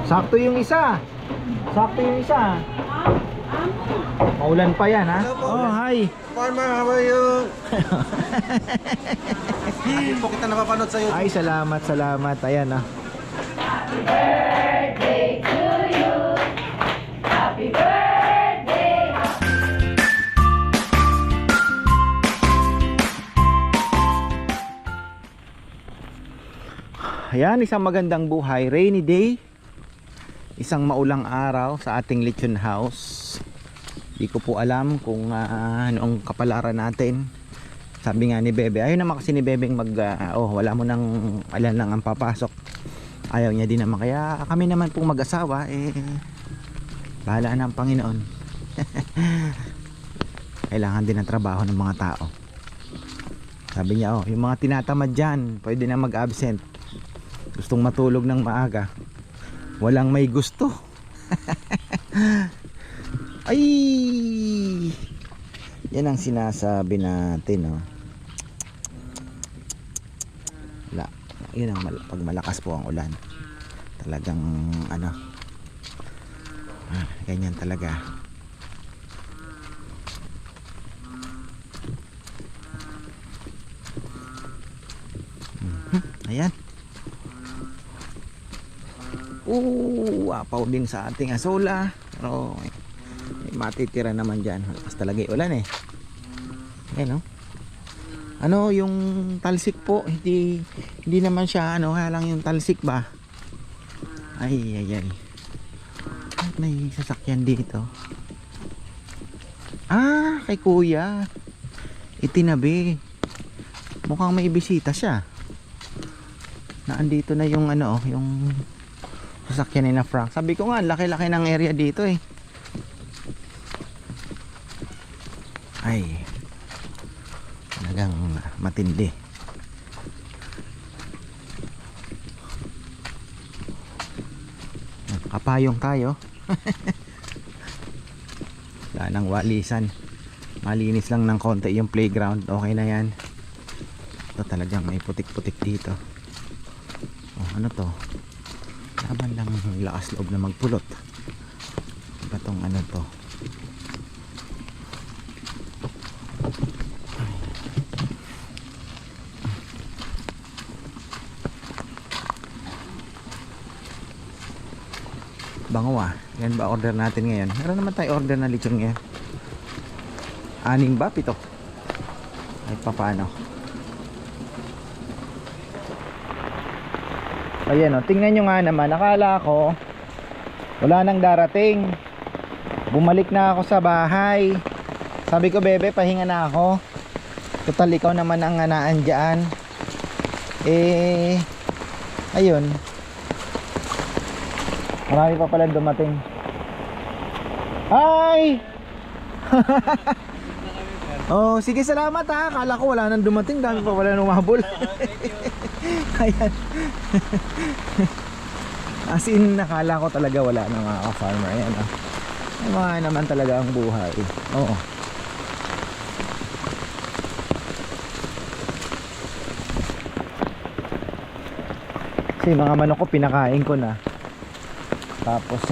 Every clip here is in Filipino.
Sakto yung isa. Sakto yung isa. Maulan pa yan ha. Oh, hi. Farmer, how are you? Hindi po kita napapanood sa YouTube. Ay, salamat, salamat. Ayan ah. Birthday to you. Happy birthday. Ayan, isang magandang buhay. Rainy day. Isang maulang araw sa ating lechon house. Di ko po alam kung ano ang kapalaran natin. Sabi nga ni Bebe, ayaw naman kasi ni Bebeng wala mo nang alam lang ang papasok. Ayaw niya din naman. Kaya kami naman pong mag-asawa, bahala na ang Panginoon. Kailangan din ng trabaho ng mga tao. Sabi niya, yung mga tinatamad dyan, pwede na mag-absent. Gustong matulog ng maaga, walang may gusto. Ay, yan ang sinasabi natin, wala, yun ang pag malakas po ang ulan, talagang ganyan talaga. Ayan. Apaw din sa ating asola. Pero may matitira naman dyan. Malakas talaga yung ulan Ayan Ano yung talsik po, hindi naman siya kaya lang yung talsik ba. Ay. May sasakyan dito. Kay kuya. Itinabi. Mukhang may bisita siya. Naandito na yung yung sasakyan ni na Frank. Sabi ko nga, laki-laki ng area dito Ay, talagang matindi. Kapayong tayo. Wala nang walisan. Malinis lang ng konti yung playground. Okay na yan. Ito talagang may putik-putik dito. Ano to? Laban lang lakas loob na magpulot. Iba tong to. Bango yan ba order natin ngayon? Meron naman tayo order na lechon ngayon. 6 ba? 7? Ay paano? Ayan tingnan nyo nga naman. Akala ko wala nang darating. Bumalik na ako sa bahay. Sabi ko, Bebe, pahinga na ako. Total ikaw naman ang naandyan. Ayun, marami pa pala dumating. Hi! Sige, salamat Akala ko wala nang dumating. Dami pa pala numabol. Ayan. As in, nakala ko talaga wala na mga ka-farmer. Ayan Ay, mga naman talaga ang buhay. Oo. Kasi mga manok ko pinakain ko na. Tapos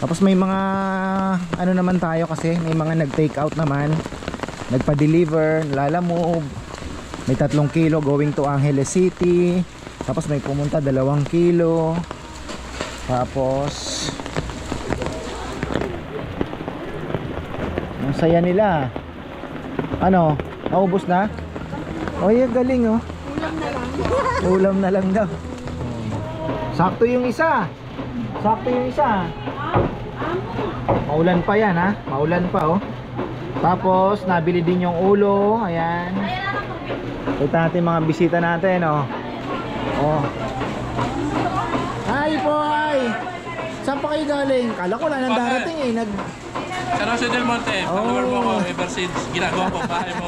tapos may mga naman tayo kasi may mga nag-take out naman, nagpa-deliver, lalamove. May 3 kilo going to Angeles City. Tapos may pumunta 2 kilo. Tapos ang saya nila. Naubos na? Galing Ulam na lang daw. Sakto yung isa. Maulan pa yan Maulan pa Tapos nabili din yung ulo. Ayan. Ito natin mga bisita natin Hi po, hi. Saan pa kayo galing? Kala ko wala nang darating San Jose del Monte, follower mo ako ever since ginagawa ko bahay mo.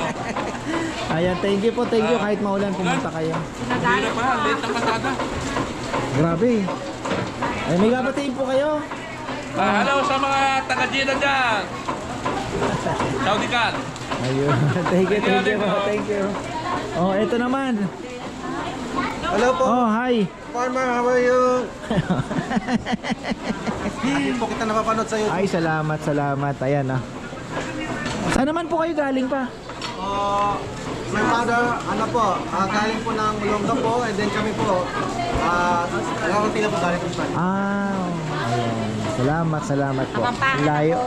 Ayan, thank you po, thank you. Kahit maulan, pumunta kayo. Hindi na pa, late ng pasada. Grabe. Ay, may babatiin po kayo. Hello sa mga taga-Gina dyan. Saudi Cal. Ayun. Thank you po. Thank you. Ito naman. Hello po. Oh, hi. Farmer, how are you? Hindi po kita napapanood sa YouTube. Ay, salamat. Ayan ah. Saan naman po kayo galing pa? My mother, ano po, galing po ng Olonga po, and then kami po, nakakunti na po galing po sa Spanish. Ayan. Salamat po. Layo.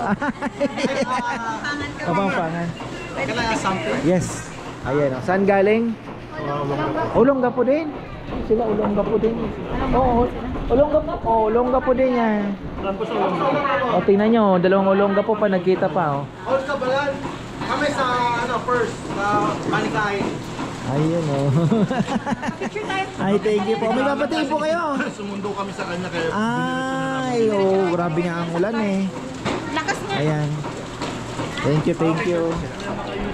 Kapampangan. Can I ask something? Yes. Ayan oh. Saan galing? Olonga po din. Sila Olonga po din. Oo, Olonga po din yan. Saan po sa Olonga? O, tingnan nyo, dalawang Olonga po pa, nagkita pa, oh. All ka balan. Kami sa, first, sa Manikay. Ayun, oh. Ay, thank you po. May babatiin po kayo. Sumundo kami sa kanya kaya. Ay, oh, grabe nga ang ulan eh. Lakas nga. Ayan. Thank you. Kayo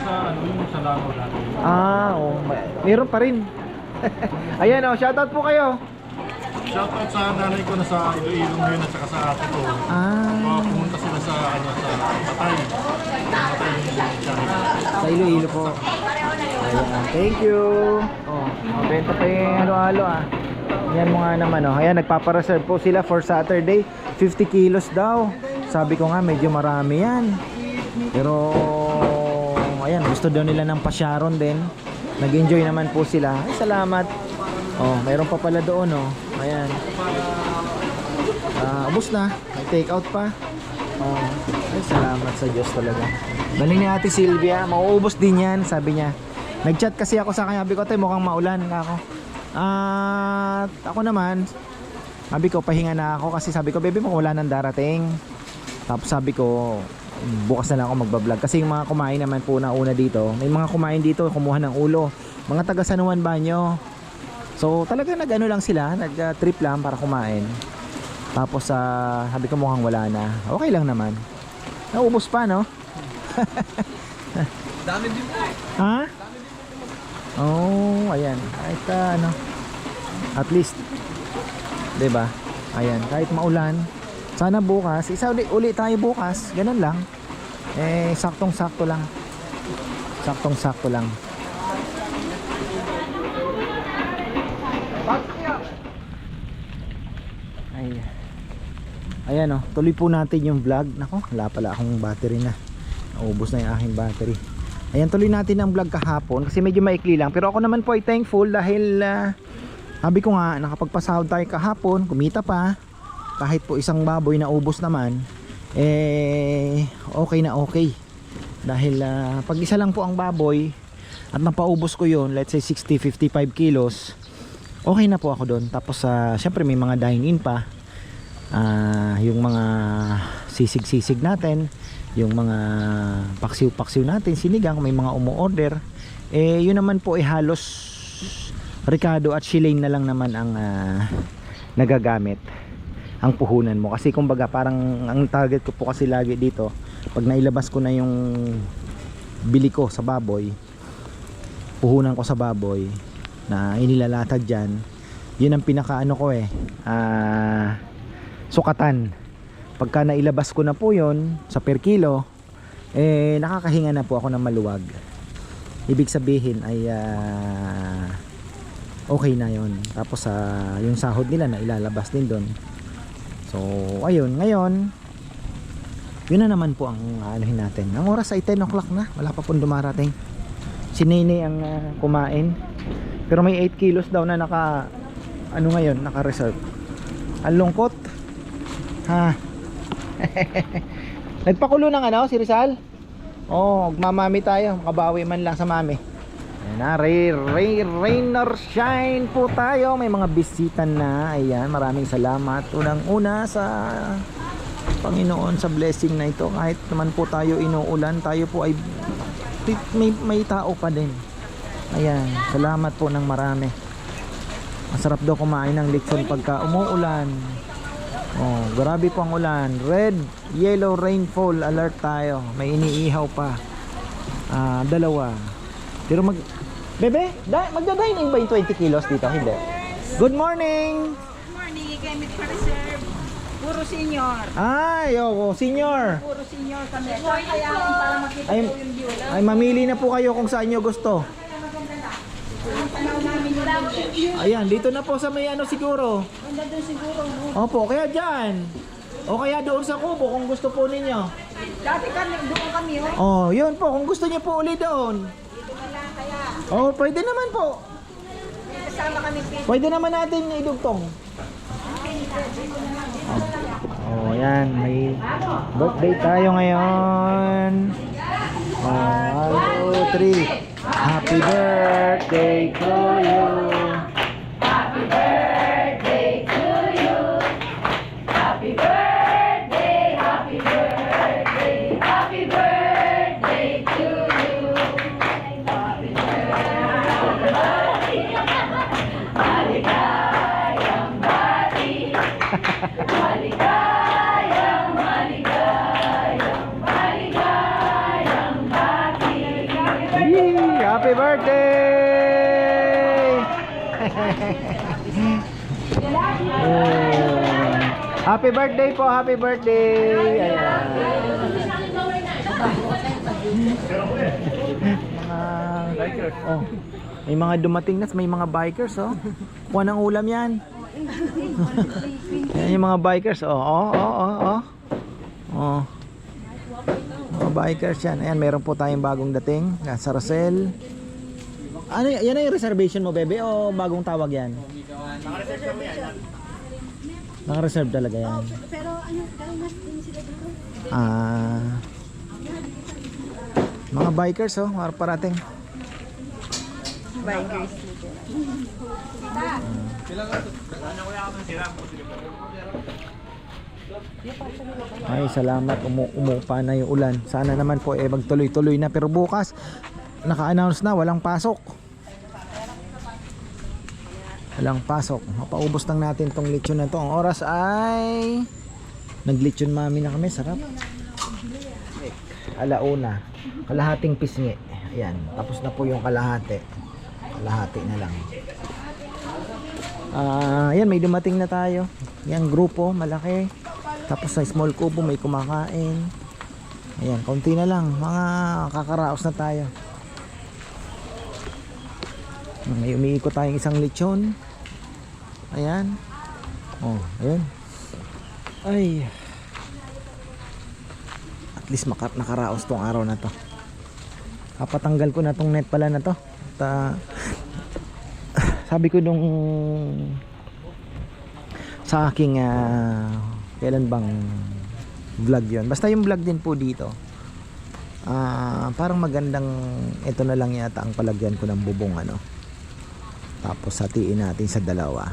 sa, yung sa Langaw natin. Oh, meron pa rin. Ayan, oh, shoutout po kayo. Shoutout sa nanay ko na sa Iloilo ngayon at saka sa ate ko. Pumunta sila sa, Patay. Sa Iloilo po. Ayan, thank you. Oh, benta pa yung halo-halo ah. Yan mo nga naman oh. Ayan, nagpapareserve po sila for Saturday. 50 kilos daw. Sabi ko nga, medyo marami yan. Pero, ayan, gusto daw nila ng pasyaron din. Nag-enjoy naman po sila. Ay, salamat. Oh, mayroon pa pala doon oh. Ayan. Ubos na. May take out pa. Oh, ay, salamat sa Diyos talaga. Galing ni Ate Sylvia, mauubos din yan, sabi niya. Nag-chat kasi ako sa kanya, sabi ko, tayo mukhang maulan nga ako. At ako naman, sabi ko, pahinga na ako kasi sabi ko, baby, mukhang wala nang darating. Tapos sabi ko, bukas na lang ako magbablog. Kasi yung mga kumain naman po na una dito, may mga kumain dito, kumuha ng ulo. Mga taga San Juan Banyo. So talaga nag-ano lang sila, nag-trip lang para kumain. Tapos sabi ko mukhang wala na. Okay lang naman. Naubos pa, no? Dami din po. Ha? Oh, ayan. Kahit at least 'di ba? Ayan, kahit maulan, sana bukas, uli tayo bukas, ganun lang. Saktong-sakto lang. Saktong-sakto lang. Ayan oh, tuloy po natin yung vlog. Nako, wala pala akong battery na. Naubos na yung aking battery. Ayan, tuloy natin ang vlog kahapon kasi medyo maikli lang. Pero ako naman po ay thankful dahil sabi ko nga, nakapagpasahod tayo kahapon, kumita pa. Kahit po isang baboy na ubos naman, okay na okay. Dahil pag isa lang po ang baboy at napaubos ko yon, let's say 60-55 kilos, okay na po ako doon. Tapos syempre may mga dine-in pa. Yung mga sisig-sisig natin, yung mga paksiw-paksiw natin, sinigang, may mga umu-order. Yun naman po ay halos Ricardo at Shilane na lang naman ang nagagamit ang puhunan mo. Kasi kumbaga parang ang target ko po kasi lagi dito, pag nailabas ko na yung bili ko sa baboy, puhunan ko sa baboy na inilalatag dyan, yun ang pinaka ano ko sukatan. Pagka nailabas ko na po yun sa per kilo, nakakahinga na po ako ng maluwag. Ibig sabihin ay okay na yun. Tapos yung sahod nila na ilalabas din doon. So ayun, ngayon yun na naman po ang anuhin natin. Ang oras ay 10 o'clock na, wala pa pong dumarating. Si Nene ang kumain, pero may 8 kilos daw na naka reserve. Ang lungkot ha. Nagpakulo ng si Rizal. Magmamami tayo, makabawi man lang sa mami. Ayan na, rain or shine po tayo. May mga bisita na. Ayan, maraming salamat. Unang-una sa Panginoon sa blessing na ito. Kahit naman po tayo inuulan, tayo po ay may tao pa din. Ayan, salamat po ng marami. Masarap daw kumain ng lechon pagka umuulan. Grabe po ang ulan. Red, yellow rainfall alert tayo. May iniihaw pa. Dalawa. Pero Bebe, magda-dining ba yung 20 kilos dito? Hindi. Good morning! Good morning, gamit pa reserve. Puro senior. Senior. Puro senior kami. Kaya para makita Ay, po yung view. mamili na po kayo kung saan nyo gusto. Ayan, dito na po sa may ano siguro. Ganda doon siguro, no? Opo, kaya dyan. O kaya doon sa kubo kung gusto po ninyo. Dati kami, doon kami, oh. Oh, yun po, kung gusto niyo po uli doon. Dito ka lang, kaya. Oh, pwede naman po. Kasama kami, Pete. Pwede naman natin idugtong. Oh, yan, may birthday tayo ngayon. 1, 2, 3. Happy birthday to you. Happy birthday to you. Happy birthday, happy birthday, happy birthday to you. Happy birthday. Maligayang bati. Maligayang, maligayang, maligayang bati. Yee! Happy birthday! Oh. Happy birthday po, happy birthday! Ayan. Mga bikers. Oh. May mga dumating na, may mga bikers, oh. Kuha ng ulam yan. Ayan yung mga bikers, oh. Oh. Mga bikers yan. Ayan, meron po tayong bagong dating sa Rosel. Ano, yan na yung reservation mo, bebe? O bagong tawag yan? Naka-reserve talaga yan. Pero ano, mas din sila dito. Mga bikers, oh. Parating. Bikers. Ay, salamat. Umupa na yung ulan. Sana naman po magtuloy-tuloy na. Pero bukas, naka-announce na, walang pasok. Walang pasok. Mapaubos lang natin tong lechon na to. Ang oras ay naglechon mami na kami. Sarap. Alauna. Kalahating pisngi. Ayan. Tapos na po yung kalahati. Kalahati na lang. Ayan, may dumating na tayo. Yan, grupo, malaki. Tapos sa small kubo may kumakain. Ayan, konti na lang. Mga kakaraos na tayo. May umiikot tayong isang lechon. Ayan. Oh, ayan. Ay. At least nakaraos tong araw na to. Kapatanggal ko na tong net pala na to. At, sabi ko nung sa aking kailan bang vlog yon. Basta yung vlog din po dito. Parang magandang ito na lang yata ang palagyan ko ng bubong ano. Tapos hatiin natin sa dalawa.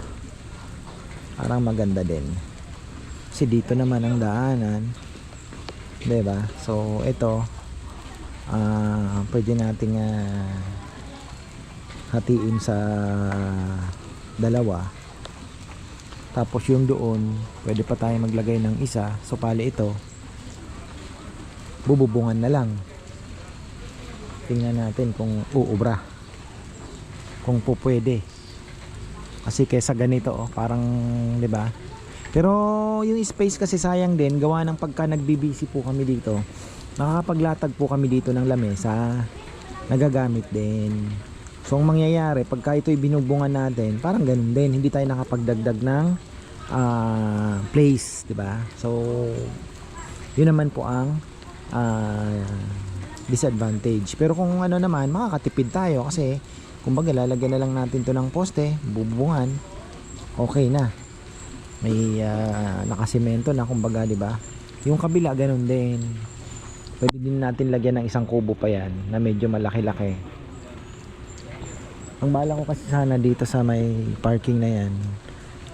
Parang maganda din. Kasi dito naman ang daanan. 'Di ba? So ito pwede nating hatiin sa dalawa. Tapos yung doon, pwede pa tayo maglagay ng isa. So pali ito, bububungan na lang. Tingnan natin kung uubra. Kung po pwede. Kasi kesa ganito, oh, parang, 'di ba? Pero yung space kasi sayang din, gawa ng pagka nagbibisi po kami dito. Nakakapaglatag po kami dito ng lamesa. Nagagamit din. So ang mangyayari, pagka ito'y binubungan natin, parang ganun din. Hindi tayo nakapagdagdag ng place, 'di ba? So yun naman po ang disadvantage. Pero kung ano naman, makakatipid tayo kasi kumbaga lalagyan na lang natin to ng poste, bubungan, okay na. May nakasemento na kumbaga, 'di ba? Yung kabila ganun din. Pwede din natin lagyan ng isang kubo pa yan na medyo malaki-laki. Ang bala ko kasi sana dito sa may parking na yan,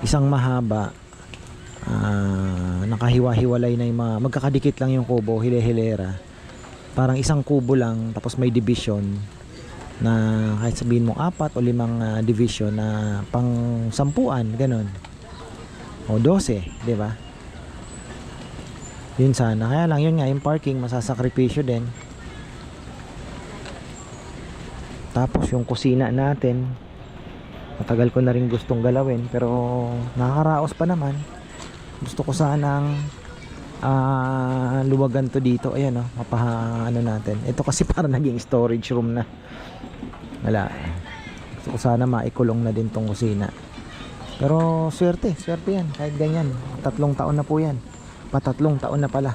isang mahaba, nakahiwa-hiwalay na yung mga, magkakadikit lang yung kubo, hile-hilera. Parang isang kubo lang, tapos may division na kahit sabihin mo 4 o 5 division na pang 10, ganun. O 12, di ba? Yun sana. Kaya lang yun nga, yung parking masasakripisyo din. Tapos yung kusina natin, matagal ko na rin gustong galawin, pero nakakaraos pa naman. Gusto ko sanang luwagan to dito. Ayan o, mapahaano natin. Ito kasi para naging storage room na. Wala. Gusto ko sana maikulong na din tong kusina. Pero swerte yan. Kahit ganyan. 3 taon na po yan. 3 taon na pala.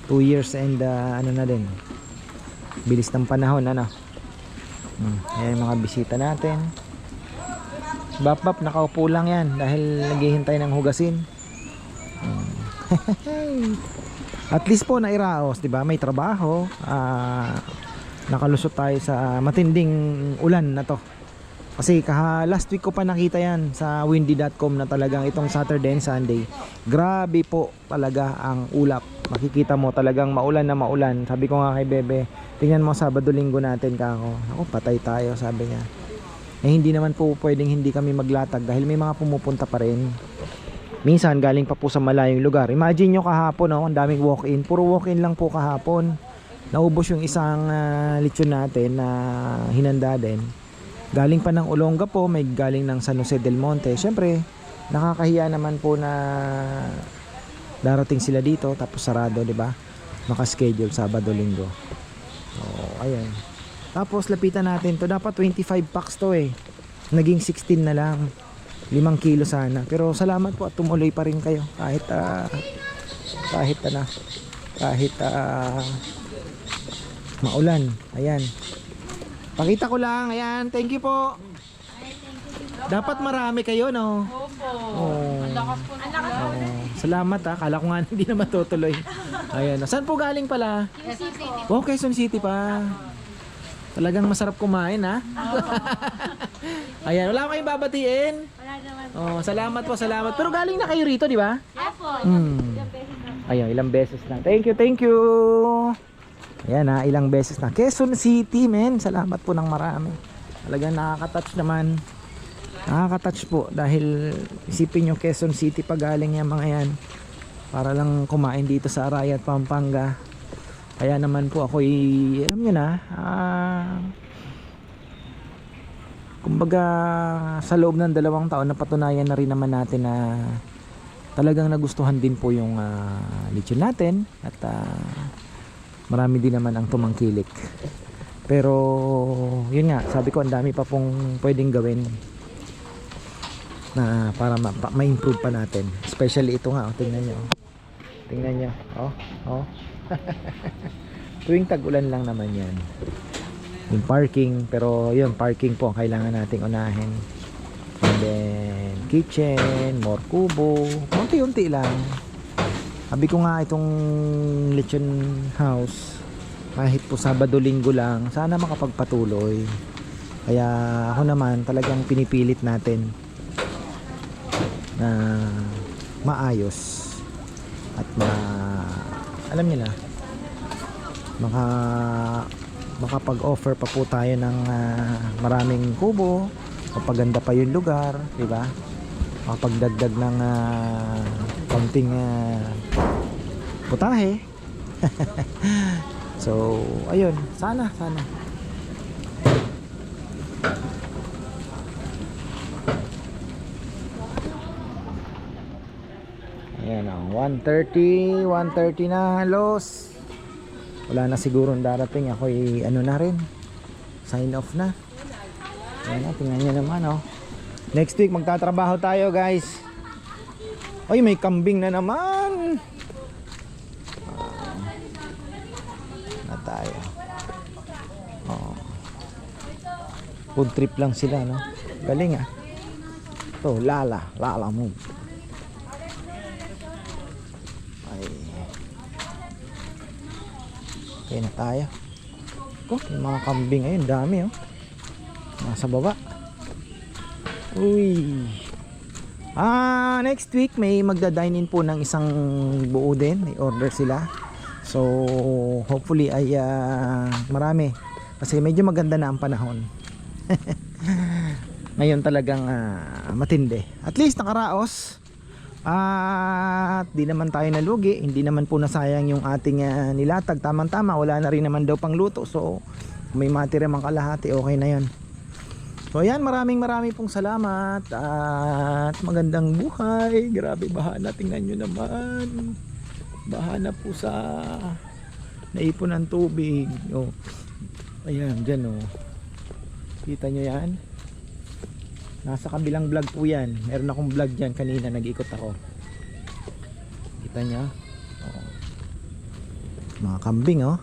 2 years and ano na din. Bilis ng panahon, ano. Ayan yung mga bisita natin. Bap, nakaupo lang yan dahil naghihintay ng hugasin. At least po nairaos, 'di ba? May trabaho. Nakalusot tayo sa matinding ulan na to. Kasi last week ko pa nakita yan sa windy.com na talagang itong Saturday and Sunday. Grabe po talaga ang ulap. Makikita mo talagang maulan na maulan. Sabi ko nga kay Bebe, tingnan mo Sabado Linggo natin kako. Ako patay tayo, sabi niya. Hindi naman po pwedeng hindi kami maglatag dahil may mga pumupunta pa rin. Minsan galing pa po sa malayong lugar. Imagine nyo kahapon, ang daming walk-in. Puro walk-in lang po kahapon. Naubos yung isang lechon natin na hinanda din. Galing pa ng Olongapo, may galing ng San Jose del Monte. Siyempre, nakakahiya naman po na darating sila dito tapos sarado, 'di ba? Naka-schedule Sabado Linggo. Ayan. Tapos lapitan natin to. Dapat 25 packs to eh. Naging 16 na lang. 5 kilo sana. Pero salamat po at tumuloy pa rin kayo kahit maulan. Ayan. Pakita ko lang. Ayan. Thank you po. Dapat marami kayo, no? Opo. Ang lakas po ng ulan. Salamat ha. Kala ko nga hindi na matutuloy. Ayan. Saan po galing pala? Oh, Quezon City pa. Talagang masarap kumain ha. Ayan. Wala kayong babatiin? Wala naman. Salamat po. Salamat. Pero galing na kayo rito, di ba? Opo. Ayun, ilang beses na. Thank you. Ayan ha, ilang beses na. Quezon City, men. Salamat po ng marami. Talagang nakaka-touch naman. Nakaka-touch po dahil isipin nyo Quezon City pa galing yung mga yan. Para lang kumain dito sa Arayat, Pampanga. Kaya naman po ako alam nyo na, kumbaga sa loob ng 2 taon napatunayan na rin naman natin na talagang nagustuhan din po yung lechon natin at marami din naman ang tumangkilik. Pero yun nga, sabi ko ang dami pa pong pwedeng gawin na para ma-improve pa natin. Especially ito nga, tingnan nyo. Tingnan nyo. Tuwing tag-ulan lang naman yan. Yung parking, pero yun, parking po ang kailangan nating unahin. And then kitchen, more kubo, unti-unti lang. Sabi ko nga itong lechon house, kahit po Sabado Linggo lang, sana makapagpatuloy. Kaya ako naman talagang pinipilit natin na maayos at alam niyo na, makapag-offer pa po tayo ng maraming kubo, mapaganda pa yung lugar, di ba? Makapagdagdag ng konting putahe. So, ayun, sana. Ayan o, 1:30 na, halos. Wala na siguro darating. Ako na rin, sign off na. Ayan na, tingnan nyo naman o. Next week magtatrabaho tayo guys. Ay, may kambing na naman. Na tayo. Food trip lang sila, no? Galing ah. To, lala mo. Ay. Okay na tayo. Yung mga kambing ayun, dami oh. Nasa baba. Uy. Next week may magda-dine in po ng isang buo din. May order sila. So hopefully ay marami. Kasi medyo maganda na ang panahon. Ngayon talagang matindi. At least nakaraos. At di naman tayo nalugi. Hindi naman po nasayang yung ating nilatag. Tamang-tama. Wala na rin naman daw pang luto. So may matira mang kalahati. Okay na yun. So ayan, maraming pong salamat at magandang buhay. Grabe, baha na, tingnan nyo naman. Baha na po sa naipon ng tubig. Ayan, dyan Kita nyo yan. Nasa kabilang vlog po yan. Meron akong vlog dyan kanina, nag-ikot ako. Kita nyo? Oh. Mga kambing oh.